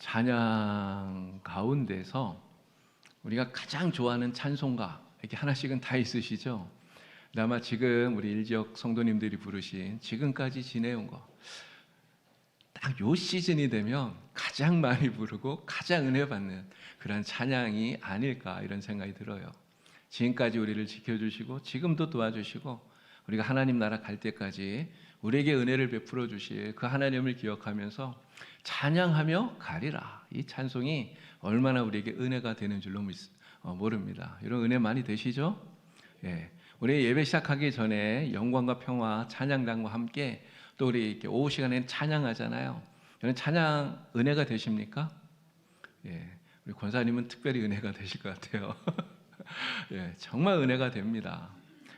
찬양 가운데서 우리가 가장 좋아하는 찬송가 이렇게 하나씩은 다 있으시죠? 아마 지금 우리 일지역 성도님들이 부르신 지금까지 지내온 거 딱 요 시즌이 되면 가장 많이 부르고 가장 은혜 받는 그런 찬양이 아닐까 이런 생각이 들어요. 지금까지 우리를 지켜주시고 지금도 도와주시고 우리가 하나님 나라 갈 때까지 우리에게 은혜를 베풀어 주실 그 하나님을 기억하면서 찬양하며 가리라. 이 찬송이 얼마나 우리에게 은혜가 되는 줄로 모릅니다. 이런 은혜 많이 되시죠? 예. 우리 예배 시작하기 전에 영광과 평화 찬양단과 함께 또 우리 이렇게 오후 시간에는 찬양하잖아요. 이런 찬양 은혜가 되십니까? 예. 우리 권사님은 특별히 은혜가 되실 것 같아요. 예, 정말 은혜가 됩니다.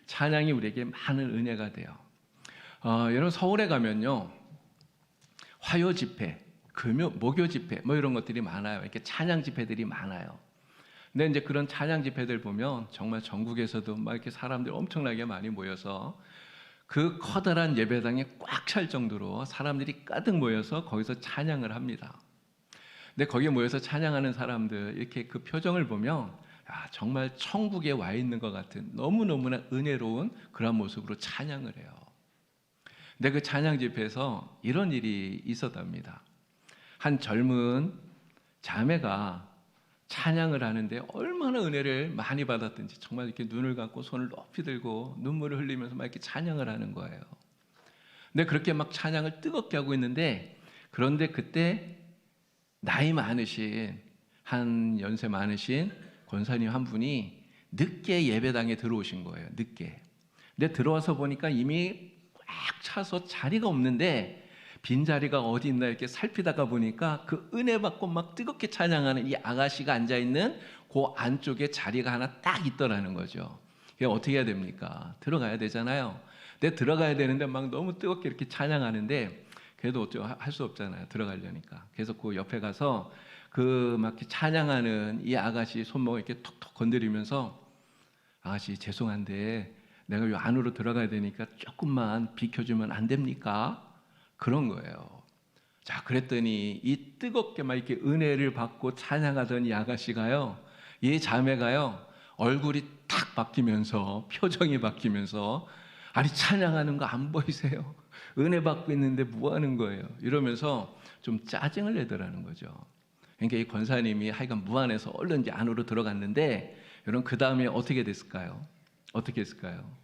찬양이 우리에게 많은 은혜가 돼요. 여러분 서울에 가면요 화요 집회, 목요 집회 뭐 이런 것들이 많아요. 이렇게 찬양 집회들이 많아요. 근데 이제 그런 찬양 집회들 보면 정말 전국에서도 막 이렇게 사람들 엄청나게 많이 모여서 그 커다란 예배당에 꽉 찰 정도로 사람들이 가득 모여서 거기서 찬양을 합니다. 근데 거기에 모여서 찬양하는 사람들 이렇게 그 표정을 보면 정말 천국에 와 있는 것 같은 너무너무나 은혜로운 그런 모습으로 찬양을 해요. 근데 그 찬양 집회에서 이런 일이 있었답니다. 한 젊은 자매가 찬양을 하는데 얼마나 은혜를 많이 받았든지 정말 이렇게 눈을 감고 손을 높이 들고 눈물을 흘리면서 막 이렇게 찬양을 하는 거예요. 근데 그렇게 막 찬양을 뜨겁게 하고 있는데 그런데 그때 나이 많으신 한 연세 많으신 권사님 한 분이 늦게 예배당에 들어오신 거예요. 늦게. 근데 들어와서 보니까 이미 꽉 차서 자리가 없는데 빈자리가 어디 있나 이렇게 살피다가 보니까 그 은혜 받고 막 뜨겁게 찬양하는 이 아가씨가 앉아있는 그 안쪽에 자리가 하나 딱 있더라는 거죠. 그게 어떻게 해야 됩니까? 들어가야 되잖아요. 근데 들어가야 되는데 막 너무 뜨겁게 이렇게 찬양하는데 그래도 어쩌 할 수 없잖아요. 들어가려니까. 그래서 그 옆에 가서 그 막 찬양하는 이 아가씨 손목을 이렇게 톡톡 건드리면서 아가씨 죄송한데 내가 요 안으로 들어가야 되니까 조금만 비켜주면 안 됩니까? 그런 거예요. 자, 그랬더니 이 뜨겁게 막 이렇게 은혜를 받고 찬양하던 이 아가씨가요, 이 자매가요, 얼굴이 탁 바뀌면서 표정이 바뀌면서 아니 찬양하는 거 안 보이세요? 은혜 받고 있는데 뭐 하는 거예요? 이러면서 좀 짜증을 내더라는 거죠. 그러니까 이 권사님이 하여간 무안해서 얼른 이제 안으로 들어갔는데 여러분 그 다음에 어떻게 됐을까요? 어떻게 했을까요?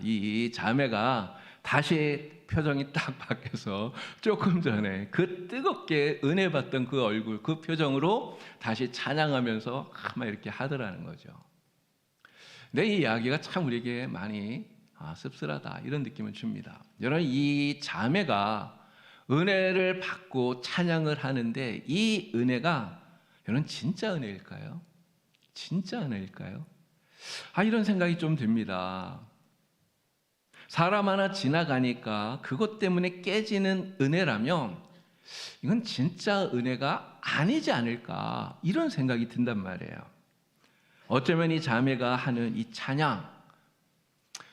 이 자매가 다시 표정이 딱 바뀌어서 조금 전에 그 뜨겁게 은혜 받던 그 얼굴, 그 표정으로 다시 찬양하면서 막 이렇게 하더라는 거죠. 근데 이 이야기가 참 우리에게 많이 씁쓸하다 이런 느낌을 줍니다. 여러분 이 자매가 은혜를 받고 찬양을 하는데 이 은혜가 여러분 진짜 은혜일까요? 진짜 은혜일까요? 이런 생각이 좀 듭니다. 사람 하나 지나가니까 그것 때문에 깨지는 은혜라면 이건 진짜 은혜가 아니지 않을까 이런 생각이 든단 말이에요. 어쩌면 이 자매가 하는 이 찬양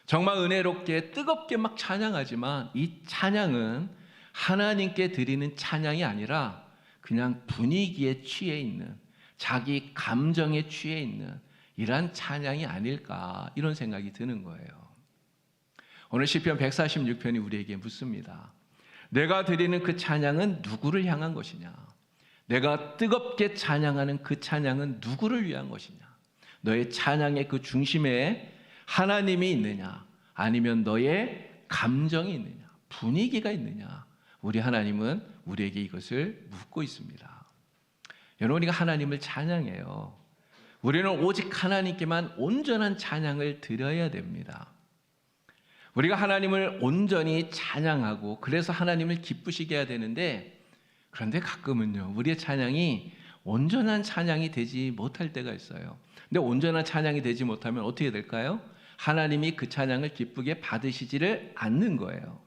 정말 은혜롭게 뜨겁게 막 찬양하지만 이 찬양은 하나님께 드리는 찬양이 아니라 그냥 분위기에 취해 있는 자기 감정에 취해 있는 이러한 찬양이 아닐까 이런 생각이 드는 거예요. 오늘 시편 146편이 우리에게 묻습니다. 내가 드리는 그 찬양은 누구를 향한 것이냐? 내가 뜨겁게 찬양하는 그 찬양은 누구를 위한 것이냐? 너의 찬양의 그 중심에 하나님이 있느냐? 아니면 너의 감정이 있느냐? 분위기가 있느냐? 우리 하나님은 우리에게 이것을 묻고 있습니다. 여러분 우리가 하나님을 찬양해요. 우리는 오직 하나님께만 온전한 찬양을 드려야 됩니다. 우리가 하나님을 온전히 찬양하고 그래서 하나님을 기쁘시게 해야 되는데 그런데 가끔은요 우리의 찬양이 온전한 찬양이 되지 못할 때가 있어요. 근데 온전한 찬양이 되지 못하면 어떻게 될까요? 하나님이 그 찬양을 기쁘게 받으시지를 않는 거예요.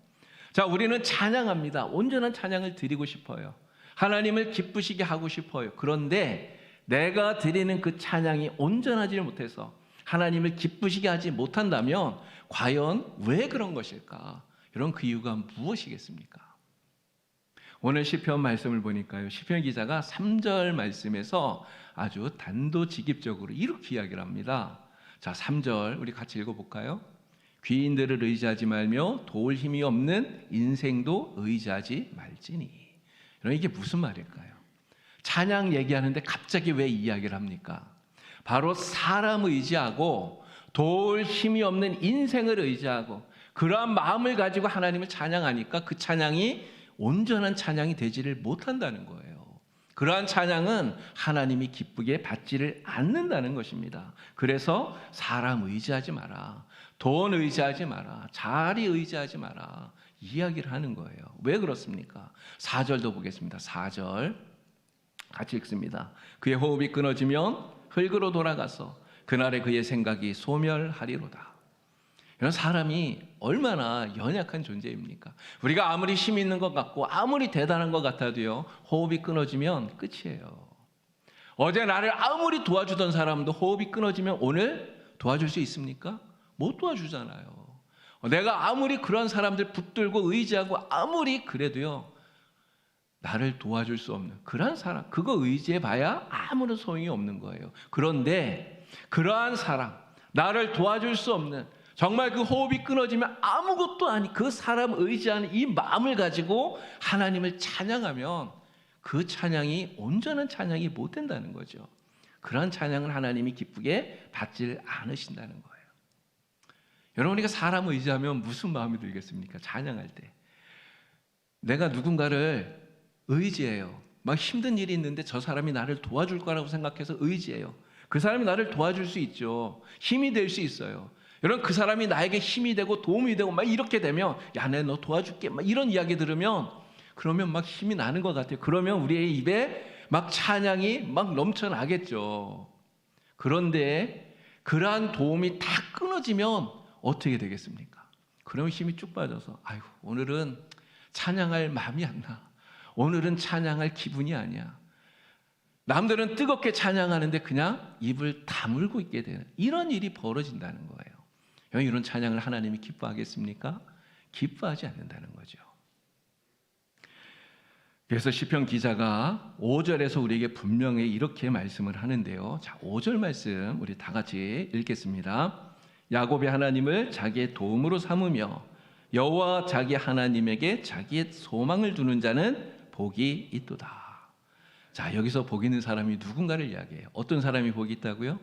자, 우리는 찬양합니다. 온전한 찬양을 드리고 싶어요. 하나님을 기쁘시게 하고 싶어요. 그런데 내가 드리는 그 찬양이 온전하지 못해서 하나님을 기쁘시게 하지 못한다면 과연 왜 그런 것일까? 여러분 그 이유가 무엇이겠습니까? 오늘 시편 말씀을 보니까요, 시편 기자가 3절 말씀에서 아주 단도직입적으로 이렇게 이야기를 합니다. 자, 3절 우리 같이 읽어볼까요? 귀인들을 의지하지 말며 도울 힘이 없는 인생도 의지하지 말지니. 여러분, 이게 무슨 말일까요? 찬양 얘기하는데 갑자기 왜 이야기를 합니까? 바로 사람 의지하고 도울 힘이 없는 인생을 의지하고 그러한 마음을 가지고 하나님을 찬양하니까 그 찬양이 온전한 찬양이 되지를 못한다는 거예요. 그러한 찬양은 하나님이 기쁘게 받지를 않는다는 것입니다. 그래서 사람 의지하지 마라, 돈 의지하지 마라, 자리 의지하지 마라 이야기를 하는 거예요. 왜 그렇습니까? 4절도 보겠습니다. 4절 같이 읽습니다. 그의 호흡이 끊어지면 흙으로 돌아가서 그날에 그의 생각이 소멸하리로다. 이런 사람이 얼마나 연약한 존재입니까? 우리가 아무리 힘 있는 것 같고 아무리 대단한 것 같아도요, 호흡이 끊어지면 끝이에요. 어제 나를 아무리 도와주던 사람도 호흡이 끊어지면 오늘 도와줄 수 있습니까? 못 도와주잖아요. 내가 아무리 그런 사람들 붙들고 의지하고 아무리 그래도요, 나를 도와줄 수 없는 그런 사람, 그거 의지해봐야 아무런 소용이 없는 거예요. 그런데 그러한 사람, 나를 도와줄 수 없는, 정말 그 호흡이 끊어지면 아무것도 아닌 그 사람 의지하는 이 마음을 가지고 하나님을 찬양하면 그 찬양이 온전한 찬양이 못 된다는 거죠. 그런 찬양을 하나님이 기쁘게 받질 않으신다는 거예요. 여러분, 우리가 사람 의지하면 무슨 마음이 들겠습니까? 찬양할 때 내가 누군가를 의지해요. 막 힘든 일이 있는데 저 사람이 나를 도와줄 거라고 생각해서 의지해요. 그 사람이 나를 도와줄 수 있죠. 힘이 될 수 있어요. 여러분, 그 사람이 나에게 힘이 되고 도움이 되고 막 이렇게 되면, 야, 내가 너 도와줄게 막 이런 이야기 들으면 그러면 막 힘이 나는 것 같아요. 그러면 우리의 입에 막 찬양이 막 넘쳐나겠죠. 그런데 그러한 도움이 다 끊어지면 어떻게 되겠습니까? 그러면 힘이 쭉 빠져서 아이고, 오늘은 찬양할 마음이 안 나. 오늘은 찬양할 기분이 아니야. 남들은 뜨겁게 찬양하는데 그냥 입을 다물고 있게 되는 이런 일이 벌어진다는 거예요. 이런 찬양을 하나님이 기뻐하겠습니까? 기뻐하지 않는다는 거죠. 그래서 시편 기자가 5절에서 우리에게 분명히 이렇게 말씀을 하는데요. 자, 5절 말씀 우리 다 같이 읽겠습니다. 야곱의 하나님을 자기의 도움으로 삼으며 여호와 자기 하나님에게 자기의 소망을 두는 자는 복이 있도다. 자, 여기서 복 있는 사람이 누군가를 이야기해요. 어떤 사람이 복이 있다고요?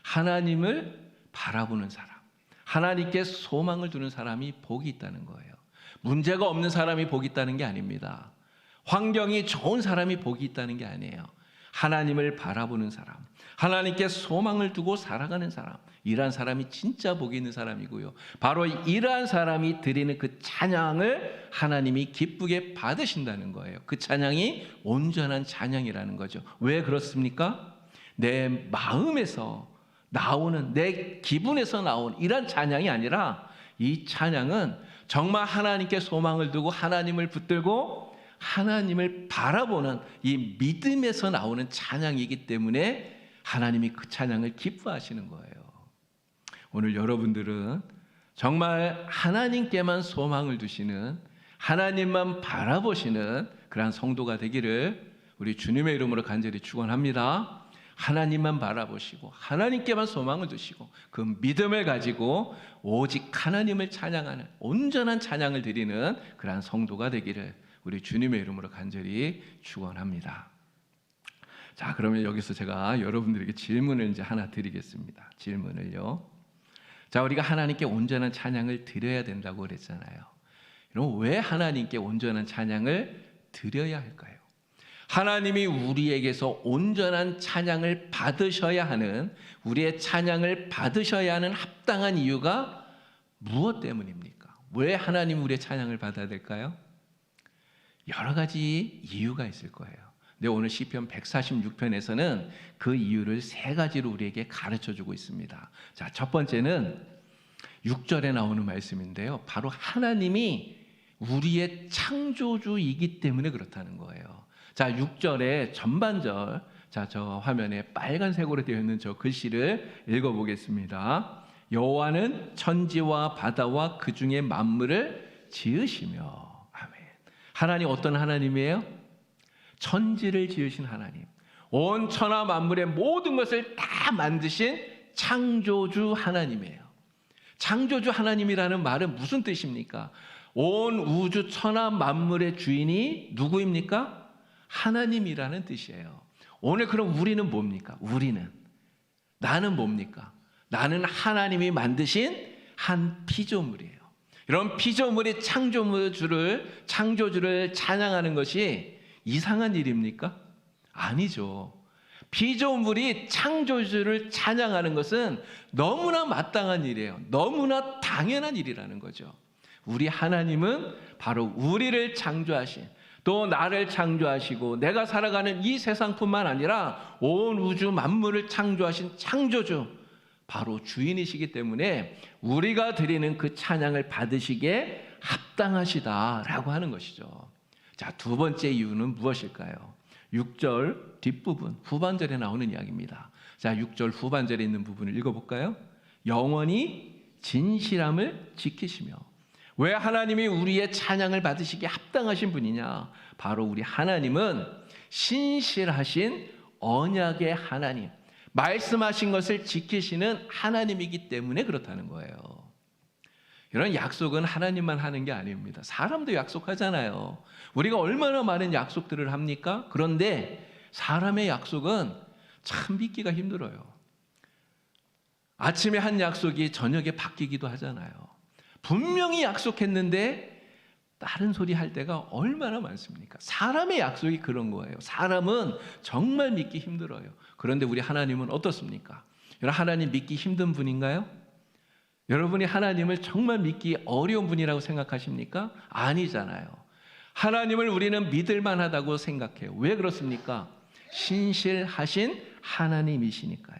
하나님을 바라보는 사람, 하나님께 소망을 두는 사람이 복이 있다는 거예요. 문제가 없는 사람이 복이 있다는 게 아닙니다. 환경이 좋은 사람이 복이 있다는 게 아니에요. 하나님을 바라보는 사람, 하나님께 소망을 두고 살아가는 사람, 이러한 사람이 진짜 복이 있는 사람이고요. 바로 이러한 사람이 드리는 그 찬양을 하나님이 기쁘게 받으신다는 거예요. 그 찬양이 온전한 찬양이라는 거죠. 왜 그렇습니까? 내 마음에서 나오는, 내 기분에서 나오는 이런 찬양이 아니라, 이 찬양은 정말 하나님께 소망을 두고 하나님을 붙들고 하나님을 바라보는 이 믿음에서 나오는 찬양이기 때문에 하나님이 그 찬양을 기뻐하시는 거예요. 오늘 여러분들은 정말 하나님께만 소망을 두시는, 하나님만 바라보시는 그러한 성도가 되기를 우리 주님의 이름으로 간절히 축원합니다. 하나님만 바라보시고 하나님께만 소망을 두시고 그 믿음을 가지고 오직 하나님을 찬양하는 온전한 찬양을 드리는 그러한 성도가 되기를 우리 주님의 이름으로 간절히 축원합니다. 자, 그러면 여기서 제가 여러분들에게 질문을 이제 하나 드리겠습니다. 질문을요. 자, 우리가 하나님께 온전한 찬양을 드려야 된다고 그랬잖아요. 그럼 왜 하나님께 온전한 찬양을 드려야 할까요? 하나님이 우리에게서 온전한 찬양을 받으셔야 하는, 우리의 찬양을 받으셔야 하는 합당한 이유가 무엇 때문입니까? 왜 하나님 우리의 찬양을 받아야 될까요? 여러 가지 이유가 있을 거예요. 근데 오늘 시편 146편에서는 그 이유를 세 가지로 우리에게 가르쳐주고 있습니다. 자, 첫 번째는 6절에 나오는 말씀인데요. 바로 하나님이 우리의 창조주이기 때문에 그렇다는 거예요. 자, 6절의 전반절, 자, 저 화면에 빨간색으로 되어 있는 저 글씨를 읽어보겠습니다. 여호와는 천지와 바다와 그 중에 만물을 지으시며, 아멘. 하나님 어떤 하나님이에요? 천지를 지으신 하나님, 온 천하 만물의 모든 것을 다 만드신 창조주 하나님이에요. 창조주 하나님이라는 말은 무슨 뜻입니까? 온 우주 천하 만물의 주인이 누구입니까? 하나님이라는 뜻이에요. 오늘 그럼 우리는 뭡니까? 나는 뭡니까? 나는 하나님이 만드신 한 피조물이에요. 이런 피조물이 창조주를 찬양하는 것이 이상한 일입니까? 아니죠. 피조물이 창조주를 찬양하는 것은 너무나 마땅한 일이에요. 너무나 당연한 일이라는 거죠. 우리 하나님은 바로 우리를 창조하신, 또 나를 창조하시고 내가 살아가는 이 세상뿐만 아니라 온 우주 만물을 창조하신 창조주, 바로 주인이시기 때문에 우리가 드리는 그 찬양을 받으시기에 합당하시다라고 하는 것이죠. 자, 두 번째 이유는 무엇일까요? 6절 뒷부분, 후반절에 나오는 이야기입니다. 자, 6절 후반절에 있는 부분을 읽어볼까요? 영원히 진실함을 지키시며. 왜 하나님이 우리의 찬양을 받으시기에 합당하신 분이냐? 바로 우리 하나님은 신실하신 언약의 하나님, 말씀하신 것을 지키시는 하나님이기 때문에 그렇다는 거예요. 이런 약속은 하나님만 하는 게 아닙니다. 사람도 약속하잖아요. 우리가 얼마나 많은 약속들을 합니까? 그런데 사람의 약속은 참 믿기가 힘들어요. 아침에 한 약속이 저녁에 바뀌기도 하잖아요. 분명히 약속했는데 다른 소리 할 때가 얼마나 많습니까? 사람의 약속이 그런 거예요. 사람은 정말 믿기 힘들어요. 그런데 우리 하나님은 어떻습니까? 여러분, 하나님 믿기 힘든 분인가요? 여러분이 하나님을 정말 믿기 어려운 분이라고 생각하십니까? 아니잖아요. 하나님을 우리는 믿을 만하다고 생각해요. 왜 그렇습니까? 신실하신 하나님이시니까요.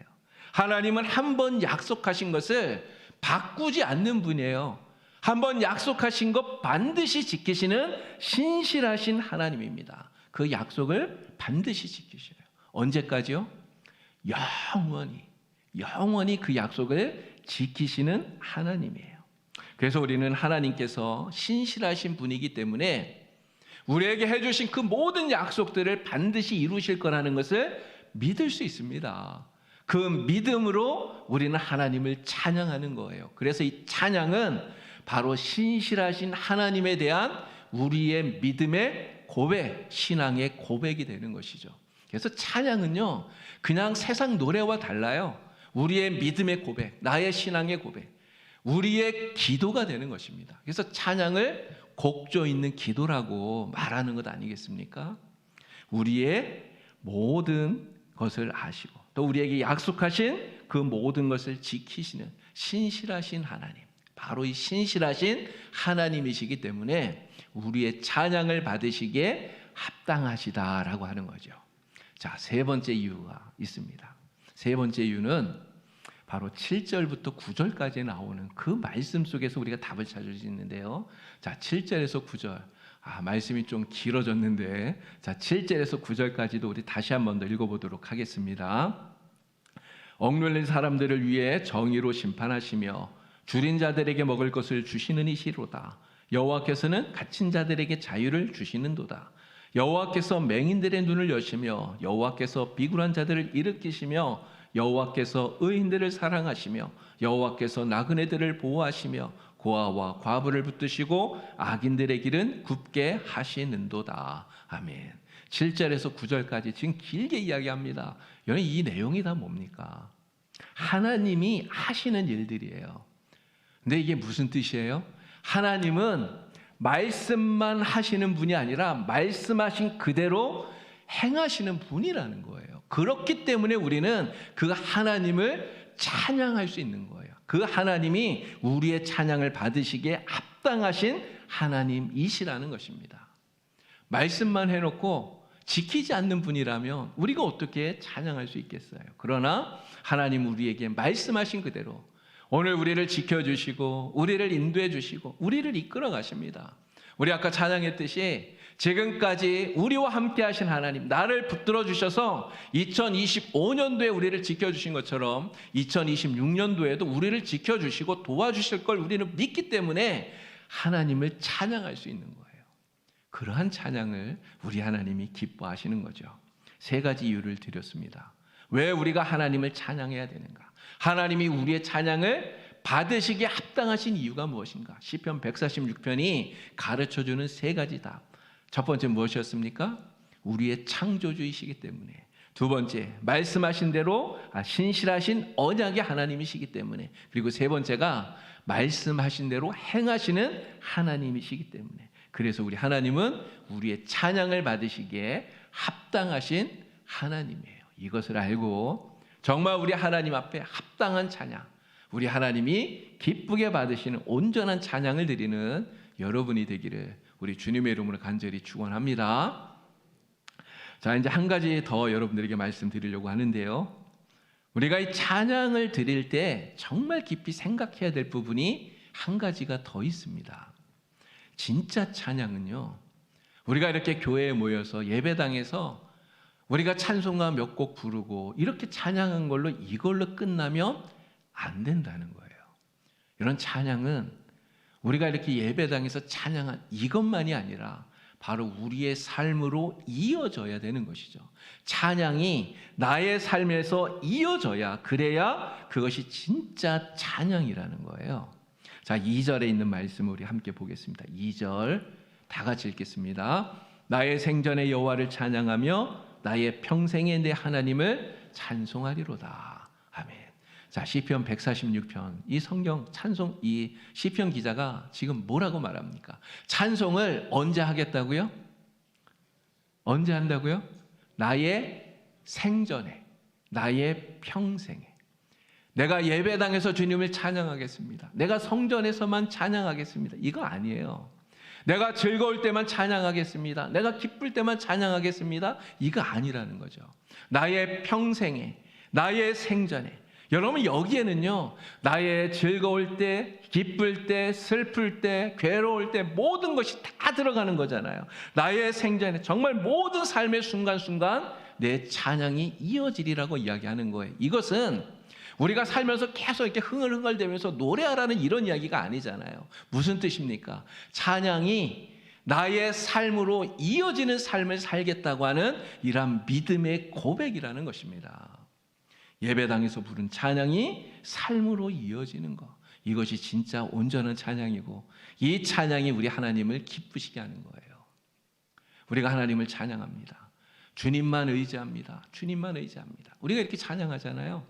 하나님은 한 번 약속하신 것을 바꾸지 않는 분이에요. 한 번 약속하신 것 반드시 지키시는 신실하신 하나님입니다. 그 약속을 반드시 지키셔요. 언제까지요? 영원히 그 약속을 지키시는 하나님이에요. 그래서 우리는 하나님께서 신실하신 분이기 때문에 우리에게 해주신 그 모든 약속들을 반드시 이루실 거라는 것을 믿을 수 있습니다. 그 믿음으로 우리는 하나님을 찬양하는 거예요. 그래서 이 찬양은 바로 신실하신 하나님에 대한 우리의 믿음의 고백, 신앙의 고백이 되는 것이죠. 그래서 찬양은요, 그냥 세상 노래와 달라요. 우리의 믿음의 고백, 나의 신앙의 고백, 우리의 기도가 되는 것입니다. 그래서 찬양을 곡조 있는 기도라고 말하는 것 아니겠습니까? 우리의 모든 것을 아시고 또 우리에게 약속하신 그 모든 것을 지키시는 신실하신 하나님, 바로 이 신실하신 하나님이시기 때문에 우리의 찬양을 받으시기에 합당하시다라고 하는 거죠. 자, 세 번째 이유가 있습니다. 세 번째 이유는 바로 7절부터 9절까지 나오는 그 말씀 속에서 우리가 답을 찾을 수 있는데요. 자, 7절에서 9절. 말씀이 좀 길어졌는데, 자, 7절에서 9절까지도 우리 다시 한 번 더 읽어보도록 하겠습니다. 억눌린 사람들을 위해 정의로 심판하시며 줄인 자들에게 먹을 것을 주시는 이시로다. 여호와께서는 갇힌 자들에게 자유를 주시는도다. 여호와께서 맹인들의 눈을 여시며 여호와께서 비굴한 자들을 일으키시며 여호와께서 의인들을 사랑하시며 여호와께서 나그네들을 보호하시며 고아와 과부를 붙드시고 악인들의 길은 굽게 하시는도다. 아멘. 7절에서 9절까지 지금 길게 이야기합니다. 여러분, 이 내용이 다 뭡니까? 하나님이 하시는 일들이에요. 근데 이게 무슨 뜻이에요? 하나님은 말씀만 하시는 분이 아니라 말씀하신 그대로 행하시는 분이라는 거예요. 그렇기 때문에 우리는 그 하나님을 찬양할 수 있는 거예요. 그 하나님이 우리의 찬양을 받으시기에 합당하신 하나님이시라는 것입니다. 말씀만 해놓고 지키지 않는 분이라면 우리가 어떻게 찬양할 수 있겠어요? 그러나 하나님 우리에게 말씀하신 그대로 오늘 우리를 지켜주시고 우리를 인도해 주시고 우리를 이끌어 가십니다. 우리 아까 찬양했듯이 지금까지 우리와 함께 하신 하나님, 나를 붙들어 주셔서 2025년도에 우리를 지켜주신 것처럼 2026년도에도 우리를 지켜주시고 도와주실 걸 우리는 믿기 때문에 하나님을 찬양할 수 있는 거예요. 그러한 찬양을 우리 하나님이 기뻐하시는 거죠. 세 가지 이유를 드렸습니다. 왜 우리가 하나님을 찬양해야 되는가? 하나님이 우리의 찬양을 받으시기에 합당하신 이유가 무엇인가? 시편 146편이 가르쳐주는 세 가지 답. 첫 번째 무엇이었습니까? 우리의 창조주이시기 때문에. 두 번째, 말씀하신 대로 신실하신 언약의 하나님이시기 때문에. 그리고 세 번째가 말씀하신 대로 행하시는 하나님이시기 때문에. 그래서 우리 하나님은 우리의 찬양을 받으시기에 합당하신 하나님이에요. 이것을 알고 정말 우리 하나님 앞에 합당한 찬양, 우리 하나님이 기쁘게 받으시는 온전한 찬양을 드리는 여러분이 되기를 우리 주님의 이름으로 간절히 축원합니다. 자, 이제 한 가지 더 여러분들에게 말씀드리려고 하는데요. 우리가 이 찬양을 드릴 때 정말 깊이 생각해야 될 부분이 한 가지가 더 있습니다. 진짜 찬양은요, 우리가 이렇게 교회에 모여서 예배당에서 우리가 찬송가 몇 곡 부르고 이렇게 찬양한 걸로 이걸로 끝나면 안 된다는 거예요. 이런 찬양은 우리가 이렇게 예배당에서 찬양한 이것만이 아니라 바로 우리의 삶으로 이어져야 되는 것이죠. 찬양이 나의 삶에서 이어져야, 그래야 그것이 진짜 찬양이라는 거예요. 자, 2절에 있는 말씀을 우리 함께 보겠습니다. 2절 다 같이 읽겠습니다. 나의 생전에 여호와를 찬양하며 나의 평생에 내 하나님을 찬송하리로다. 아멘. 자, 시편 146편, 이 성경 찬송, 이 시편 기자가 지금 뭐라고 말합니까? 찬송을 언제 하겠다고요? 언제 한다고요? 나의 생전에, 나의 평생에. 내가 예배당에서 주님을 찬양하겠습니다. 내가 성전에서만 찬양하겠습니다. 이거 아니에요. 내가 즐거울 때만 찬양하겠습니다. 내가 기쁠 때만 찬양하겠습니다. 이거 아니라는 거죠. 나의 평생에, 나의 생전에. 여러분, 여기에는요, 나의 즐거울 때, 기쁠 때, 슬플 때, 괴로울 때 모든 것이 다 들어가는 거잖아요. 나의 생전에 정말 모든 삶의 순간순간 내 찬양이 이어지리라고 이야기하는 거예요. 이것은 우리가 살면서 계속 이렇게 흥얼흥얼대면서 노래하라는 이런 이야기가 아니잖아요. 무슨 뜻입니까? 찬양이 나의 삶으로 이어지는 삶을 살겠다고 하는 이러한 믿음의 고백이라는 것입니다. 예배당에서 부른 찬양이 삶으로 이어지는 것, 이것이 진짜 온전한 찬양이고, 이 찬양이 우리 하나님을 기쁘시게 하는 거예요. 우리가 하나님을 찬양합니다. 주님만 의지합니다. 주님만 의지합니다. 우리가 이렇게 찬양하잖아요.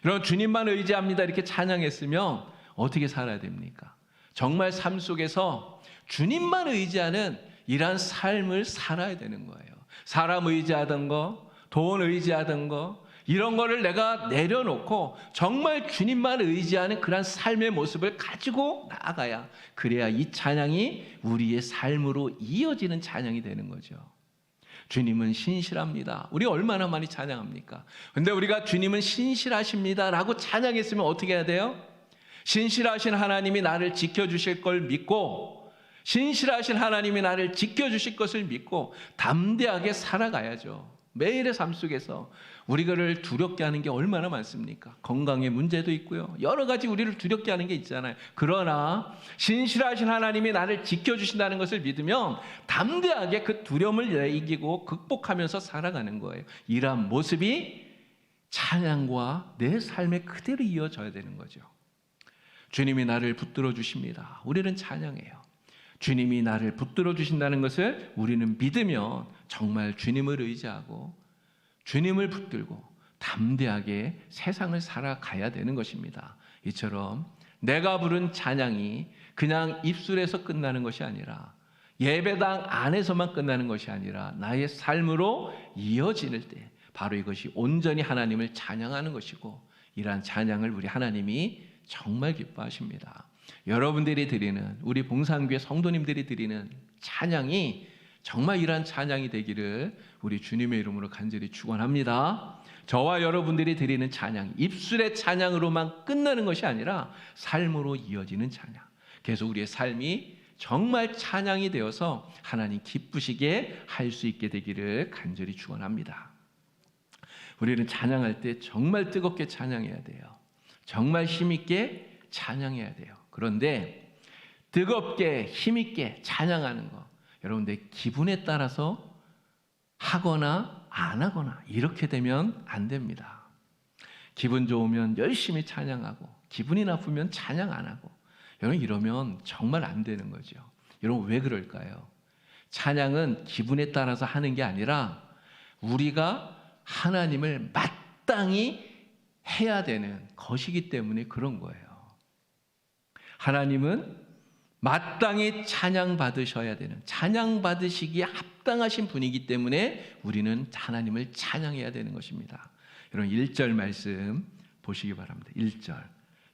이런 주님만 의지합니다 이렇게 찬양했으면 어떻게 살아야 됩니까? 정말 삶 속에서 주님만 의지하는 이러한 삶을 살아야 되는 거예요. 사람 의지하던 거, 돈 의지하던 거, 이런 거를 내가 내려놓고 정말 주님만 의지하는 그런 삶의 모습을 가지고 나아가야, 그래야 이 찬양이 우리의 삶으로 이어지는 찬양이 되는 거죠. 주님은 신실합니다. 우리 얼마나 많이 찬양합니까? 근데 우리가 주님은 신실하십니다 라고 찬양했으면 어떻게 해야 돼요? 신실하신 하나님이 나를 지켜주실 걸 믿고, 신실하신 하나님이 나를 지켜주실 것을 믿고 담대하게 살아가야죠. 매일의 삶 속에서 우리를 두렵게 하는 게 얼마나 많습니까? 건강에 문제도 있고요. 여러 가지 우리를 두렵게 하는 게 있잖아요. 그러나 신실하신 하나님이 나를 지켜주신다는 것을 믿으면 담대하게 그 두려움을 이기고 극복하면서 살아가는 거예요. 이러한 모습이 찬양과 내 삶에 그대로 이어져야 되는 거죠. 주님이 나를 붙들어 주십니다. 우리는 찬양해요. 주님이 나를 붙들어 주신다는 것을 우리는 믿으면 정말 주님을 의지하고 주님을 붙들고 담대하게 세상을 살아가야 되는 것입니다. 이처럼 내가 부른 찬양이 그냥 입술에서 끝나는 것이 아니라, 예배당 안에서만 끝나는 것이 아니라 나의 삶으로 이어질 때 바로 이것이 온전히 하나님을 찬양하는 것이고, 이러한 찬양을 우리 하나님이 정말 기뻐하십니다. 여러분들이 드리는, 우리 봉산교회 성도님들이 드리는 찬양이 정말 이러한 찬양이 되기를 우리 주님의 이름으로 간절히 축원합니다. 저와 여러분들이 드리는 찬양, 입술의 찬양으로만 끝나는 것이 아니라 삶으로 이어지는 찬양. 그래서 우리의 삶이 정말 찬양이 되어서 하나님 기쁘시게 할 수 있게 되기를 간절히 축원합니다. 우리는 찬양할 때 정말 뜨겁게 찬양해야 돼요. 정말 힘있게 찬양해야 돼요. 그런데 뜨겁게 힘있게 찬양하는 거, 여러분, 내 기분에 따라서 하거나 안 하거나 이렇게 되면 안 됩니다. 기분 좋으면 열심히 찬양하고 기분이 나쁘면 찬양 안 하고, 여러분 이러면 정말 안 되는 거죠. 여러분 왜 그럴까요? 찬양은 기분에 따라서 하는 게 아니라 우리가 하나님을 마땅히 해야 되는 것이기 때문에 그런 거예요. 하나님은 마땅히 찬양받으셔야 되는, 찬양받으시기에 합당하신 분이기 때문에 우리는 하나님을 찬양해야 되는 것입니다. 여러분 1절 말씀 보시기 바랍니다. 1절.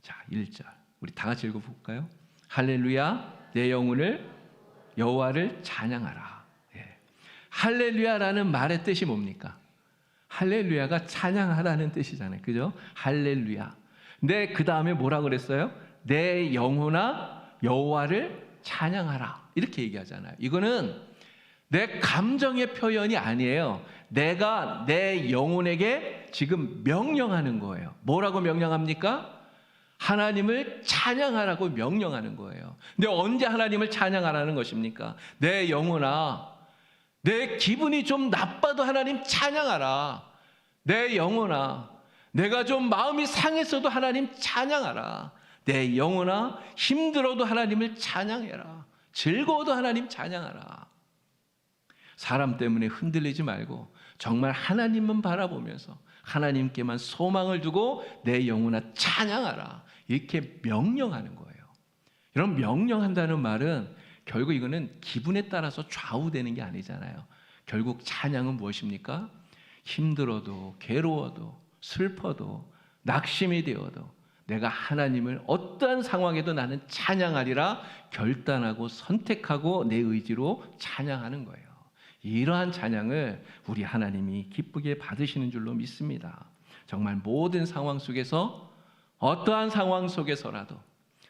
자, 1절. 우리 다 같이 읽어볼까요? 할렐루야, 내 영혼을 여호와를 찬양하라. 예. 할렐루야라는 말의 뜻이 뭡니까? 할렐루야가 찬양하라는 뜻이잖아요. 그죠? 할렐루야. 근데 그 다음에 뭐라 그랬어요? 내 영혼아 여호와를 찬양하라. 이렇게 얘기하잖아요. 이거는 내 감정의 표현이 아니에요. 내가 내 영혼에게 지금 명령하는 거예요. 뭐라고 명령합니까? 하나님을 찬양하라고 명령하는 거예요. 근데 언제 하나님을 찬양하라는 것입니까? 내 영혼아, 내 기분이 좀 나빠도 하나님 찬양하라. 내 영혼아, 내가 좀 마음이 상했어도 하나님 찬양하라. 내 영혼아, 힘들어도 하나님을 찬양해라. 즐거워도 하나님 찬양하라. 사람 때문에 흔들리지 말고 정말 하나님만 바라보면서 하나님께만 소망을 두고 내 영혼아 찬양하라. 이렇게 명령하는 거예요. 여러분, 명령한다는 말은 결국 이거는 기분에 따라서 좌우되는 게 아니잖아요. 결국 찬양은 무엇입니까? 힘들어도 괴로워도 슬퍼도 낙심이 되어도 내가 하나님을 어떠한 상황에도 나는 찬양하리라 결단하고 선택하고 내 의지로 찬양하는 거예요. 이러한 찬양을 우리 하나님이 기쁘게 받으시는 줄로 믿습니다. 정말 모든 상황 속에서, 어떠한 상황 속에서라도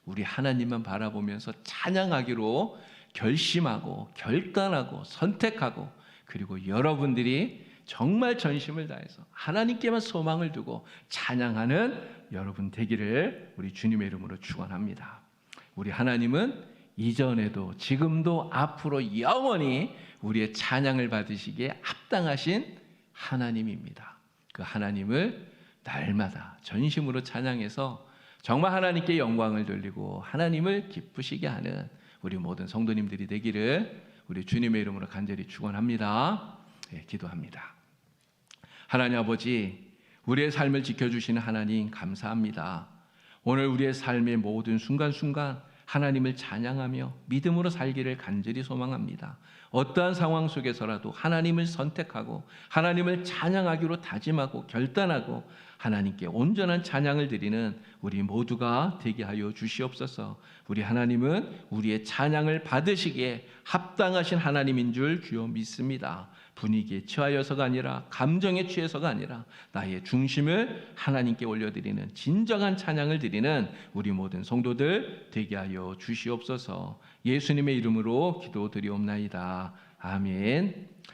우리 하나님만 바라보면서 찬양하기로 결심하고 결단하고 선택하고, 그리고 여러분들이 정말 전심을 다해서 하나님께만 소망을 두고 찬양하는 여러분 되기를 우리 주님의 이름으로 축원합니다. 우리 하나님은 이전에도 지금도 앞으로 영원히 우리의 찬양을 받으시기에 합당하신 하나님입니다. 그 하나님을 날마다 전심으로 찬양해서 정말 하나님께 영광을 돌리고 하나님을 기쁘시게 하는 우리 모든 성도님들이 되기를 우리 주님의 이름으로 간절히 축원합니다. 네, 기도합니다. 하나님 아버지, 우리의 삶을 지켜주시는 하나님 감사합니다. 오늘 우리의 삶의 모든 순간순간 하나님을 찬양하며 믿음으로 살기를 간절히 소망합니다. 어떠한 상황 속에서라도 하나님을 선택하고 하나님을 찬양하기로 다짐하고 결단하고 하나님께 온전한 찬양을 드리는 우리 모두가 되게 하여 주시옵소서. 우리 하나님은 우리의 찬양을 받으시기에 합당하신 하나님인 줄 주여 믿습니다. 분위기에 취하여서가 아니라 감정에 취해서가 아니라 나의 중심을 하나님께 올려드리는 진정한 찬양을 드리는 우리 모든 성도들 되게 하여 주시옵소서. 예수님의 이름으로 기도드리옵나이다. 아멘.